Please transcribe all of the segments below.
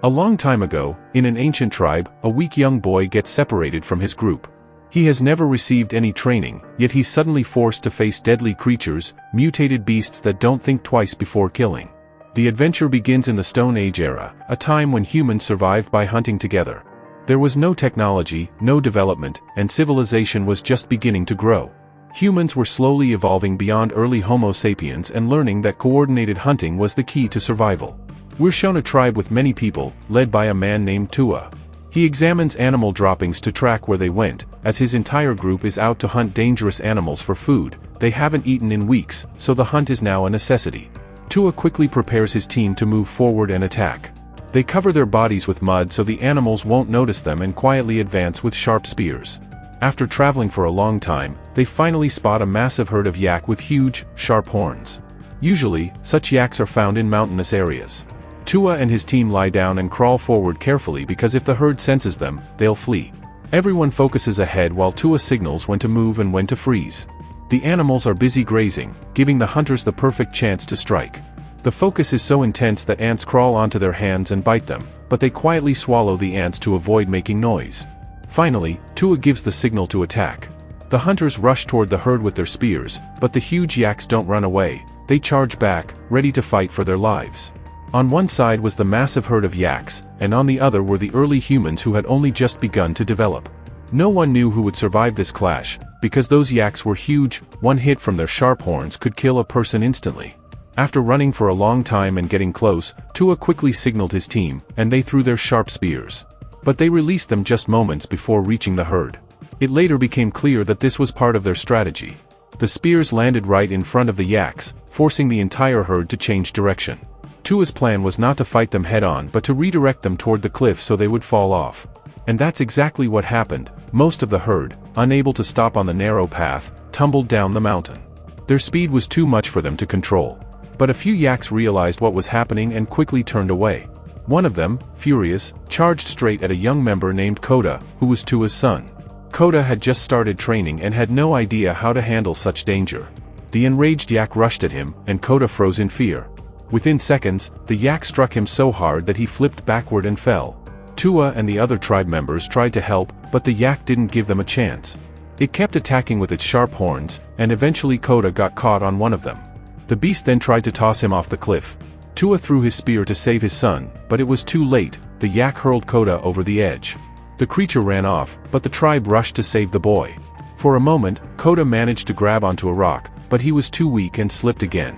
A long time ago, in an ancient tribe, a weak young boy gets separated from his group. He has never received any training, yet he's suddenly forced to face deadly creatures, mutated beasts that don't think twice before killing. The adventure begins in the Stone Age era, a time when humans survived by hunting together. There was no technology, no development, and civilization was just beginning to grow. Humans were slowly evolving beyond early Homo sapiens and learning that coordinated hunting was the key to survival. We're shown a tribe with many people, led by a man named Tua. He examines animal droppings to track where they went, as his entire group is out to hunt dangerous animals for food. They haven't eaten in weeks, so the hunt is now a necessity. Tua quickly prepares his team to move forward and attack. They cover their bodies with mud so the animals won't notice them and quietly advance with sharp spears. After traveling for a long time, they finally spot a massive herd of yak with huge, sharp horns. Usually, such yaks are found in mountainous areas. Tua and his team lie down and crawl forward carefully because if the herd senses them, they'll flee. Everyone focuses ahead while Tua signals when to move and when to freeze. The animals are busy grazing, giving the hunters the perfect chance to strike. The focus is so intense that ants crawl onto their hands and bite them, but they quietly swallow the ants to avoid making noise. Finally, Tua gives the signal to attack. The hunters rush toward the herd with their spears, but the huge yaks don't run away. They charge back, ready to fight for their lives. On one side was the massive herd of yaks, and on the other were the early humans who had only just begun to develop. No one knew who would survive this clash, because those yaks were huge. One hit from their sharp horns could kill a person instantly. After running for a long time and getting close, Tua quickly signaled his team, and they threw their sharp spears. But they released them just moments before reaching the herd. It later became clear that this was part of their strategy. The spears landed right in front of the yaks, forcing the entire herd to change direction. Tua's plan was not to fight them head-on but to redirect them toward the cliff so they would fall off. And that's exactly what happened. Most of the herd, unable to stop on the narrow path, tumbled down the mountain. Their speed was too much for them to control. But a few yaks realized what was happening and quickly turned away. One of them, furious, charged straight at a young member named Koda, who was Tua's son. Koda had just started training and had no idea how to handle such danger. The enraged yak rushed at him, and Koda froze in fear. Within seconds, the yak struck him so hard that he flipped backward and fell. Tua and the other tribe members tried to help, but the yak didn't give them a chance. It kept attacking with its sharp horns, and eventually Koda got caught on one of them. The beast then tried to toss him off the cliff. Tua threw his spear to save his son, but it was too late. The yak hurled Koda over the edge. The creature ran off, but the tribe rushed to save the boy. For a moment, Koda managed to grab onto a rock, but he was too weak and slipped again.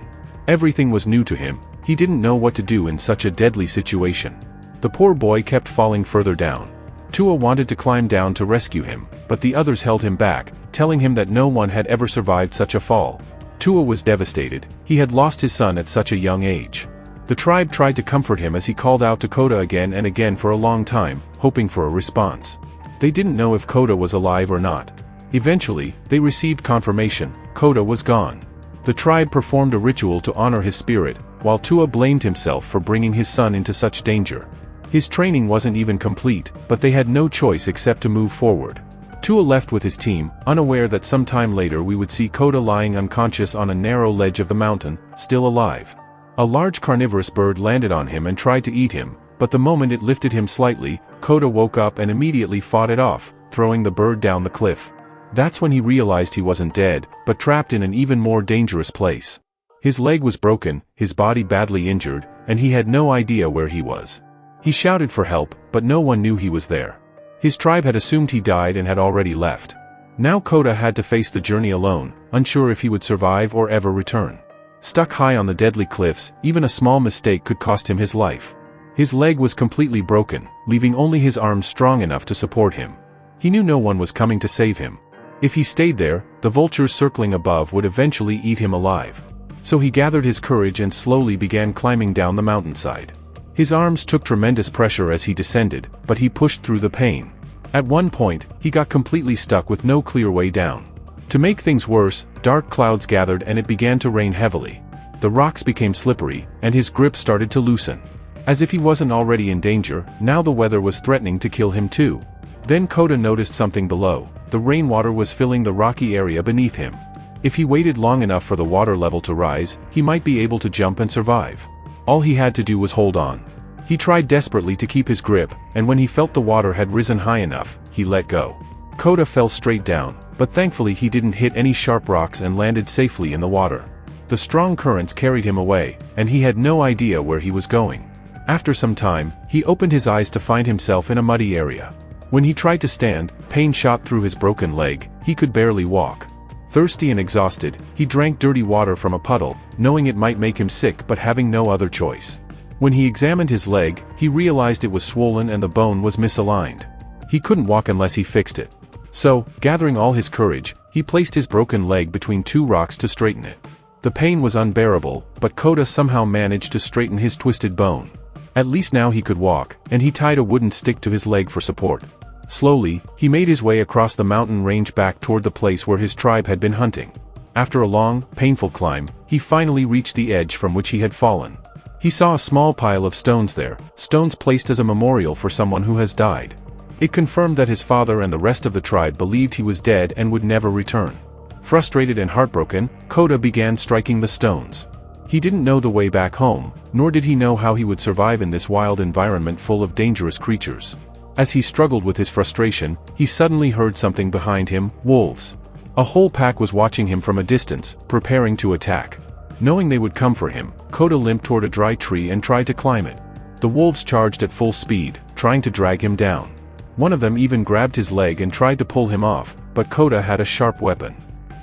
Everything was new to him. He didn't know what to do in such a deadly situation. The poor boy kept falling further down. Tua wanted to climb down to rescue him, but the others held him back, telling him that no one had ever survived such a fall. Tua was devastated. He had lost his son at such a young age. The tribe tried to comfort him as he called out to Koda again and again for a long time, hoping for a response. They didn't know if Koda was alive or not. Eventually, they received confirmation. Koda was gone. The tribe performed a ritual to honor his spirit, while Tua blamed himself for bringing his son into such danger. His training wasn't even complete, but they had no choice except to move forward. Tua left with his team, unaware that some time later we would see Koda lying unconscious on a narrow ledge of the mountain, still alive. A large carnivorous bird landed on him and tried to eat him, but the moment it lifted him slightly, Koda woke up and immediately fought it off, throwing the bird down the cliff. That's when he realized he wasn't dead, but trapped in an even more dangerous place. His leg was broken, his body badly injured, and he had no idea where he was. He shouted for help, but no one knew he was there. His tribe had assumed he died and had already left. Now Koda had to face the journey alone, unsure if he would survive or ever return. Stuck high on the deadly cliffs, even a small mistake could cost him his life. His leg was completely broken, leaving only his arms strong enough to support him. He knew no one was coming to save him. If he stayed there, the vultures circling above would eventually eat him alive. So he gathered his courage and slowly began climbing down the mountainside. His arms took tremendous pressure as he descended, but he pushed through the pain. At one point, he got completely stuck with no clear way down. To make things worse, dark clouds gathered and it began to rain heavily. The rocks became slippery, and his grip started to loosen. As if he wasn't already in danger, now the weather was threatening to kill him too. Then Koda noticed something below. The rainwater was filling the rocky area beneath him. If he waited long enough for the water level to rise, he might be able to jump and survive. All he had to do was hold on. He tried desperately to keep his grip, and when he felt the water had risen high enough, he let go. Kota fell straight down, but thankfully he didn't hit any sharp rocks and landed safely in the water. The strong currents carried him away, and he had no idea where he was going. After some time, he opened his eyes to find himself in a muddy area. When he tried to stand, pain shot through his broken leg, he could barely walk. Thirsty and exhausted, he drank dirty water from a puddle, knowing it might make him sick but having no other choice. When he examined his leg, he realized it was swollen and the bone was misaligned. He couldn't walk unless he fixed it. So, gathering all his courage, he placed his broken leg between two rocks to straighten it. The pain was unbearable, but Kota somehow managed to straighten his twisted bone. At least now he could walk, and he tied a wooden stick to his leg for support. Slowly, he made his way across the mountain range back toward the place where his tribe had been hunting. After a long, painful climb, he finally reached the edge from which he had fallen. He saw a small pile of stones there, stones placed as a memorial for someone who has died. It confirmed that his father and the rest of the tribe believed he was dead and would never return. Frustrated and heartbroken, Kota began striking the stones. He didn't know the way back home, nor did he know how he would survive in this wild environment full of dangerous creatures. As he struggled with his frustration, he suddenly heard something behind him: wolves. A whole pack was watching him from a distance, preparing to attack. Knowing they would come for him, Kota limped toward a dry tree and tried to climb it. The wolves charged at full speed, trying to drag him down. One of them even grabbed his leg and tried to pull him off, but Kota had a sharp weapon.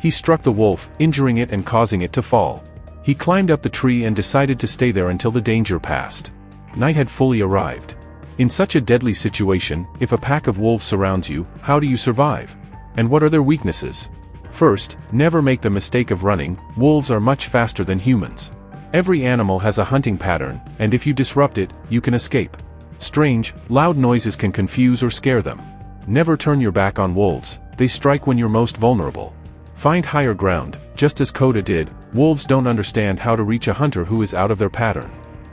He struck the wolf, injuring it and causing it to fall. He climbed up the tree and decided to stay there until the danger passed. Night had fully arrived. In such a deadly situation, if a pack of wolves surrounds you, how do you survive? And what are their weaknesses? First, never make the mistake of running. Wolves are much faster than humans. Every animal has a hunting pattern, and if you disrupt it, you can escape. Strange, loud noises can confuse or scare them. Never turn your back on wolves, they strike when you're most vulnerable. Find higher ground, just as Kota did. Wolves don't understand how to reach a hunter who is out of their pattern.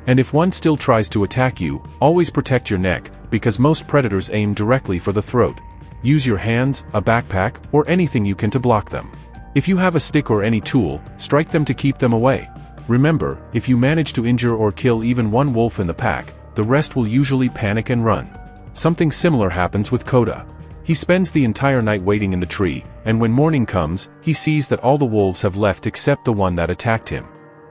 And if one still tries to attack you, always protect your neck, because most predators aim directly for the throat. Use your hands, a backpack, or anything you can to block them. If you have a stick or any tool, strike them to keep them away. Remember, if you manage to injure or kill even one wolf in the pack, the rest will usually panic and run. Something similar happens with Kota. He spends the entire night waiting in the tree, and when morning comes, he sees that all the wolves have left except the one that attacked him.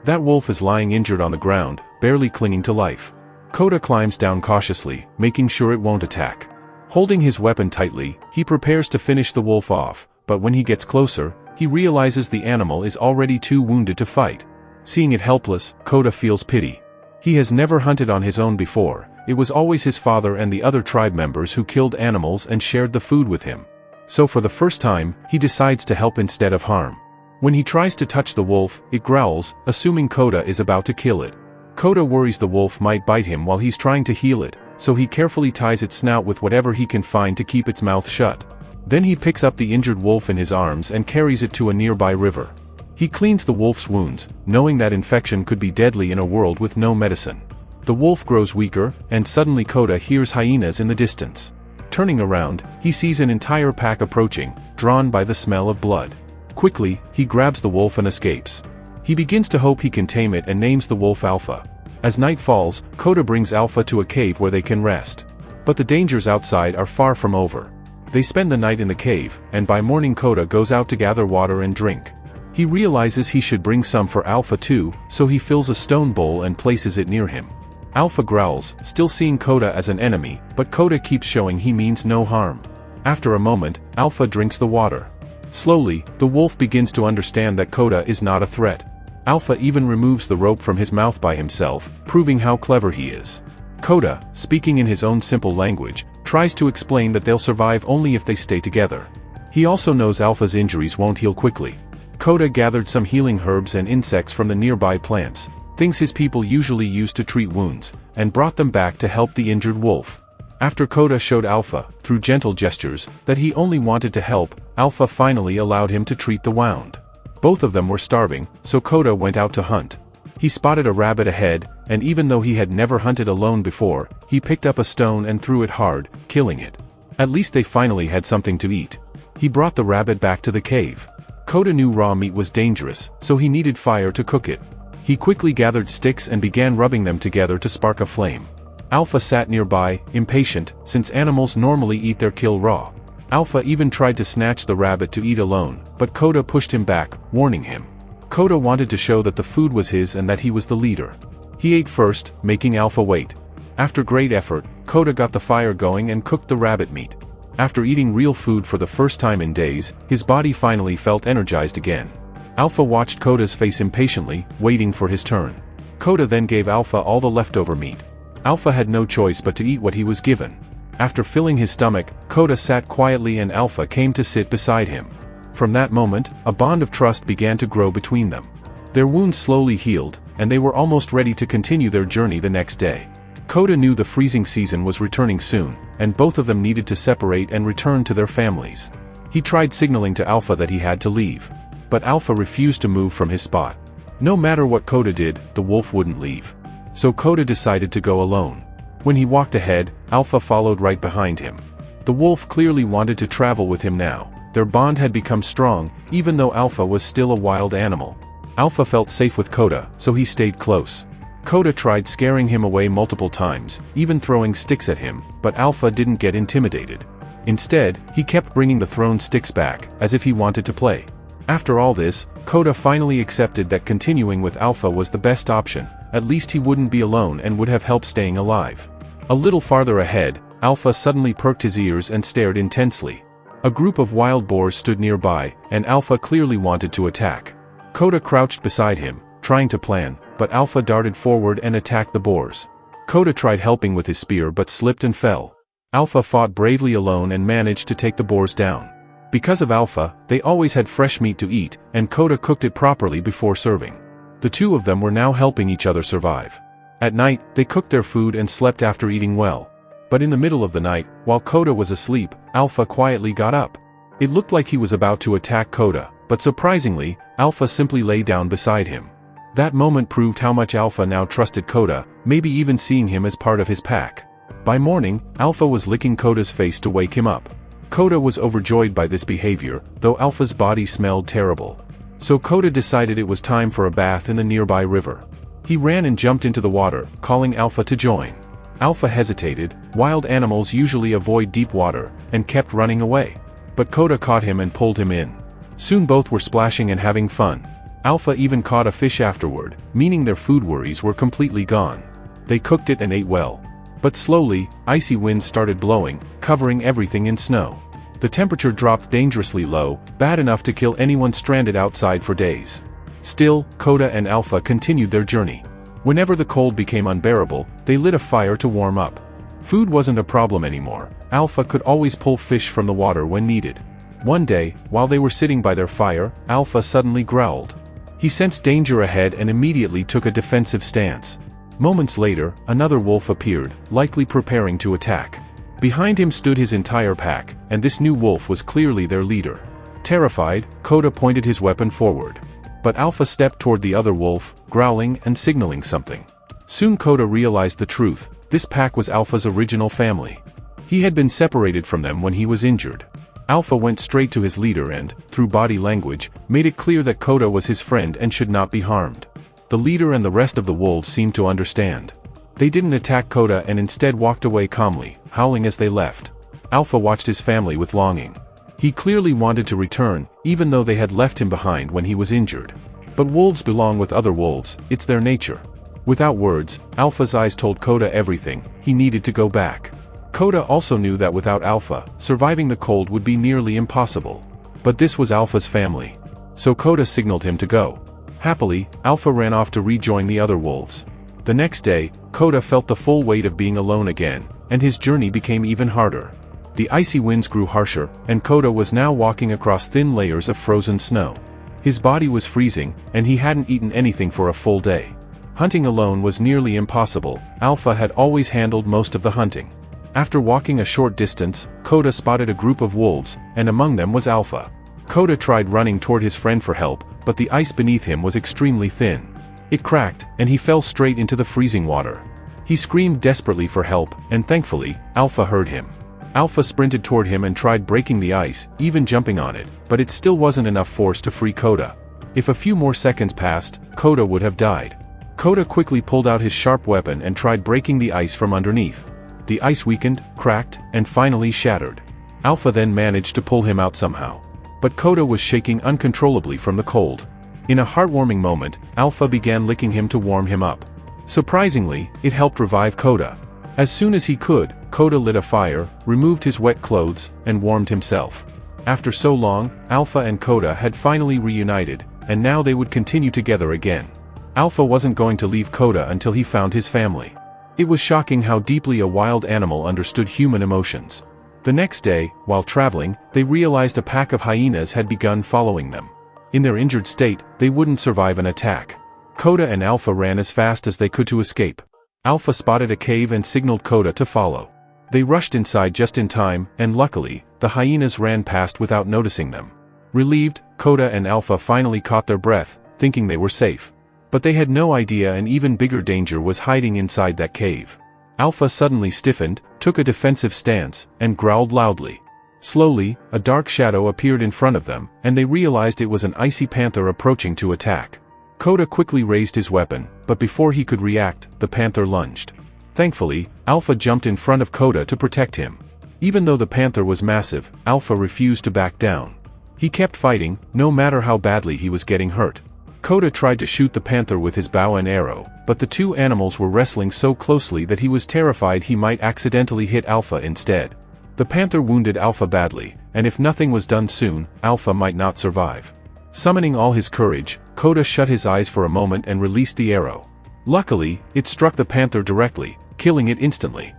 That wolf is lying injured on the ground, barely clinging to life. Kota climbs down cautiously, making sure it won't attack. Holding his weapon tightly, he prepares to finish the wolf off, but when he gets closer, he realizes the animal is already too wounded to fight. Seeing it helpless, Kota feels pity. He has never hunted on his own before. It was always his father and the other tribe members who killed animals and shared the food with him. So for the first time, he decides to help instead of harm. When he tries to touch the wolf, it growls, assuming Kota is about to kill it. Kota worries the wolf might bite him while he's trying to heal it, so he carefully ties its snout with whatever he can find to keep its mouth shut. Then he picks up the injured wolf in his arms and carries it to a nearby river. He cleans the wolf's wounds, knowing that infection could be deadly in a world with no medicine. The wolf grows weaker, and suddenly Kota hears hyenas in the distance. Turning around, he sees an entire pack approaching, drawn by the smell of blood. Quickly, he grabs the wolf and escapes. He begins to hope he can tame it and names the wolf Alpha. As night falls, Kota brings Alpha to a cave where they can rest. But the dangers outside are far from over. They spend the night in the cave, and by morning Kota goes out to gather water and drink. He realizes he should bring some for Alpha too, so he fills a stone bowl and places it near him. Alpha growls, still seeing Kota as an enemy, but Kota keeps showing he means no harm. After a moment, Alpha drinks the water. Slowly, the wolf begins to understand that Kota is not a threat. Alpha even removes the rope from his mouth by himself, proving how clever he is. Kota, speaking in his own simple language, tries to explain that they'll survive only if they stay together. He also knows Alpha's injuries won't heal quickly. Kota gathered some healing herbs and insects from the nearby plants, things his people usually use to treat wounds, and brought them back to help the injured wolf. After Kota showed Alpha, through gentle gestures, that he only wanted to help, Alpha finally allowed him to treat the wound. Both of them were starving, so Kota went out to hunt. He spotted a rabbit ahead, and even though he had never hunted alone before, he picked up a stone and threw it hard, killing it. At least they finally had something to eat. He brought the rabbit back to the cave. Kota knew raw meat was dangerous, so he needed fire to cook it. He quickly gathered sticks and began rubbing them together to spark a flame. Alpha sat nearby, impatient, since animals normally eat their kill raw. Alpha even tried to snatch the rabbit to eat alone, but Koda pushed him back, warning him. Koda wanted to show that the food was his and that he was the leader. He ate first, making Alpha wait. After great effort, Koda got the fire going and cooked the rabbit meat. After eating real food for the first time in days, his body finally felt energized again. Alpha watched Koda's face impatiently, waiting for his turn. Koda then gave Alpha all the leftover meat. Alpha had no choice but to eat what he was given. After filling his stomach, Koda sat quietly and Alpha came to sit beside him. From that moment, a bond of trust began to grow between them. Their wounds slowly healed, and they were almost ready to continue their journey the next day. Koda knew the freezing season was returning soon, and both of them needed to separate and return to their families. He tried signaling to Alpha that he had to leave. But Alpha refused to move from his spot. No matter what Koda did, the wolf wouldn't leave. So Koda decided to go alone. When he walked ahead, Alpha followed right behind him. The wolf clearly wanted to travel with him now. Their bond had become strong, even though Alpha was still a wild animal. Alpha felt safe with Koda, so he stayed close. Koda tried scaring him away multiple times, even throwing sticks at him, but Alpha didn't get intimidated. Instead, he kept bringing the thrown sticks back, as if he wanted to play. After all this, Koda finally accepted that continuing with Alpha was the best option. At least he wouldn't be alone and would have help staying alive. A little farther ahead, Alpha suddenly perked his ears and stared intensely. A group of wild boars stood nearby, and Alpha clearly wanted to attack. Koda crouched beside him, trying to plan, but Alpha darted forward and attacked the boars. Koda tried helping with his spear but slipped and fell. Alpha fought bravely alone and managed to take the boars down. Because of Alpha, they always had fresh meat to eat, and Koda cooked it properly before serving. The two of them were now helping each other survive. At night, they cooked their food and slept after eating well. But in the middle of the night, while Koda was asleep, Alpha quietly got up. It looked like he was about to attack Koda, but surprisingly, Alpha simply lay down beside him. That moment proved how much Alpha now trusted Koda, maybe even seeing him as part of his pack. By morning, Alpha was licking Koda's face to wake him up. Koda was overjoyed by this behavior, though Alpha's body smelled terrible. So Koda decided it was time for a bath in the nearby river. He ran and jumped into the water, calling Alpha to join. Alpha hesitated. Wild animals usually avoid deep water, and kept running away. But Koda caught him and pulled him in. Soon both were splashing and having fun. Alpha even caught a fish afterward, meaning their food worries were completely gone. They cooked it and ate well. But slowly, icy winds started blowing, covering everything in snow. The temperature dropped dangerously low, bad enough to kill anyone stranded outside for days. Still, Koda and Alpha continued their journey. Whenever the cold became unbearable, they lit a fire to warm up. Food wasn't a problem anymore. Alpha could always pull fish from the water when needed. One day, while they were sitting by their fire, Alpha suddenly growled. He sensed danger ahead and immediately took a defensive stance. Moments later, another wolf appeared, likely preparing to attack. Behind him stood his entire pack, and this new wolf was clearly their leader. Terrified, Koda pointed his weapon forward. But Alpha stepped toward the other wolf, growling and signaling something. Soon Koda realized the truth. This pack was Alpha's original family. He had been separated from them when he was injured. Alpha went straight to his leader and, through body language, made it clear that Koda was his friend and should not be harmed. The leader and the rest of the wolves seemed to understand. They didn't attack Koda and instead walked away calmly, howling as they left. Alpha watched his family with longing. He clearly wanted to return, even though they had left him behind when he was injured. But wolves belong with other wolves, it's their nature. Without words, Alpha's eyes told Koda everything. He needed to go back. Koda also knew that without Alpha, surviving the cold would be nearly impossible. But this was Alpha's family. So Koda signaled him to go. Happily, Alpha ran off to rejoin the other wolves. The next day, Koda felt the full weight of being alone again, and his journey became even harder. The icy winds grew harsher, and Koda was now walking across thin layers of frozen snow. His body was freezing, and he hadn't eaten anything for a full day. Hunting alone was nearly impossible. Alpha had always handled most of the hunting. After walking a short distance, Koda spotted a group of wolves, and among them was Alpha. Koda tried running toward his friend for help, but the ice beneath him was extremely thin. It cracked, and he fell straight into the freezing water. He screamed desperately for help, and thankfully, Alpha heard him. Alpha sprinted toward him and tried breaking the ice, even jumping on it, but it still wasn't enough force to free Koda. If a few more seconds passed, Koda would have died. Koda quickly pulled out his sharp weapon and tried breaking the ice from underneath. The ice weakened, cracked, and finally shattered. Alpha then managed to pull him out somehow. But Koda was shaking uncontrollably from the cold. In a heartwarming moment, Alpha began licking him to warm him up. Surprisingly, it helped revive Koda. As soon as he could, Koda lit a fire, removed his wet clothes, and warmed himself. After so long, Alpha and Koda had finally reunited, and now they would continue together again. Alpha wasn't going to leave Koda until he found his family. It was shocking how deeply a wild animal understood human emotions. The next day, while traveling, they realized a pack of hyenas had begun following them. In their injured state, they wouldn't survive an attack. Koda and Alpha ran as fast as they could to escape. Alpha spotted a cave and signaled Koda to follow. They rushed inside just in time, and luckily, the hyenas ran past without noticing them. Relieved, Koda and Alpha finally caught their breath, thinking they were safe. But they had no idea an even bigger danger was hiding inside that cave. Alpha suddenly stiffened, took a defensive stance, and growled loudly. Slowly, a dark shadow appeared in front of them, and they realized it was an icy panther approaching to attack. Koda quickly raised his weapon, but before he could react, the panther lunged. Thankfully, Alpha jumped in front of Koda to protect him. Even though the panther was massive, Alpha refused to back down. He kept fighting, no matter how badly he was getting hurt. Koda tried to shoot the panther with his bow and arrow, but the two animals were wrestling so closely that he was terrified he might accidentally hit Alpha instead. The panther wounded Alpha badly, and if nothing was done soon, Alpha might not survive. Summoning all his courage, Koda shut his eyes for a moment and released the arrow. Luckily, it struck the panther directly, killing it instantly.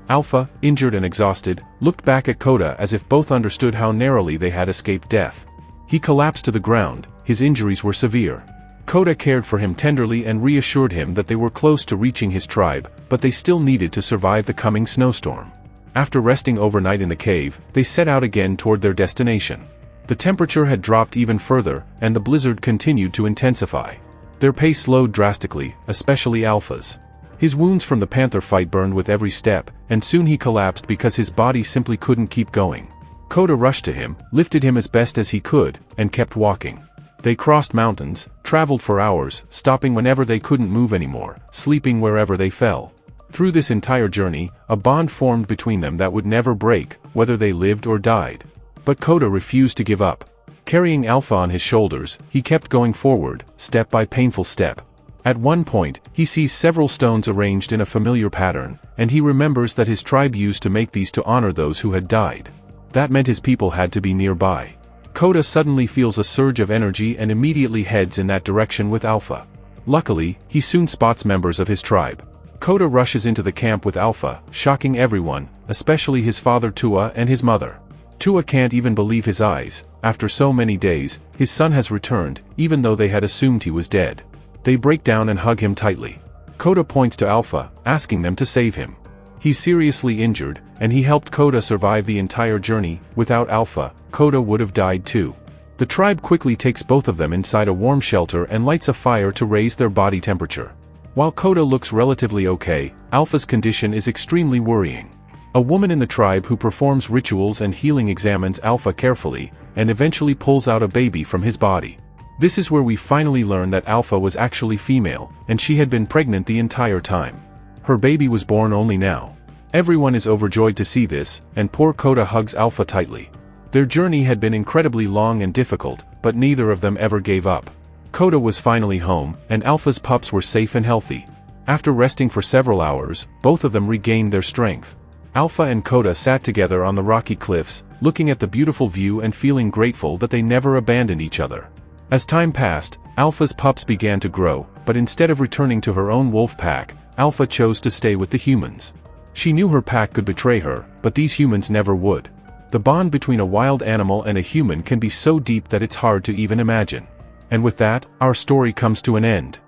Alpha, injured and exhausted, looked back at Koda as if both understood how narrowly they had escaped death. He collapsed to the ground, his injuries were severe. Koda cared for him tenderly and reassured him that they were close to reaching his tribe, but they still needed to survive the coming snowstorm. After resting overnight in the cave, they set out again toward their destination. The temperature had dropped even further, and the blizzard continued to intensify. Their pace slowed drastically, especially Alpha's. His wounds from the panther fight burned with every step, and soon he collapsed because his body simply couldn't keep going. Koda rushed to him, lifted him as best as he could, and kept walking. They crossed mountains, traveled for hours, stopping whenever they couldn't move anymore, sleeping wherever they fell. Through this entire journey, a bond formed between them that would never break, whether they lived or died. But Koda refused to give up. Carrying Alpha on his shoulders, he kept going forward, step by painful step. At one point, he sees several stones arranged in a familiar pattern, and he remembers that his tribe used to make these to honor those who had died. That meant his people had to be nearby. Koda suddenly feels a surge of energy and immediately heads in that direction with Alpha. Luckily, he soon spots members of his tribe. Koda rushes into the camp with Alpha, shocking everyone, especially his father Tua and his mother. Tua can't even believe his eyes. After so many days, his son has returned, even though they had assumed he was dead. They break down and hug him tightly. Koda points to Alpha, asking them to save him. He's seriously injured, and he helped Koda survive the entire journey. Without Alpha, Koda would have died too. The tribe quickly takes both of them inside a warm shelter and lights a fire to raise their body temperature. While Koda looks relatively okay, Alpha's condition is extremely worrying. A woman in the tribe who performs rituals and healing examines Alpha carefully, and eventually pulls out a baby from his body. This is where we finally learn that Alpha was actually female, and she had been pregnant the entire time. Her baby was born only now. Everyone is overjoyed to see this, and poor Koda hugs Alpha tightly. Their journey had been incredibly long and difficult, but neither of them ever gave up. Koda was finally home, and Alpha's pups were safe and healthy. After resting for several hours, both of them regained their strength. Alpha and Koda sat together on the rocky cliffs, looking at the beautiful view and feeling grateful that they never abandoned each other. As time passed, Alpha's pups began to grow, but instead of returning to her own wolf pack, Alpha chose to stay with the humans. She knew her pack could betray her, but these humans never would. The bond between a wild animal and a human can be so deep that it's hard to even imagine. And with that, our story comes to an end.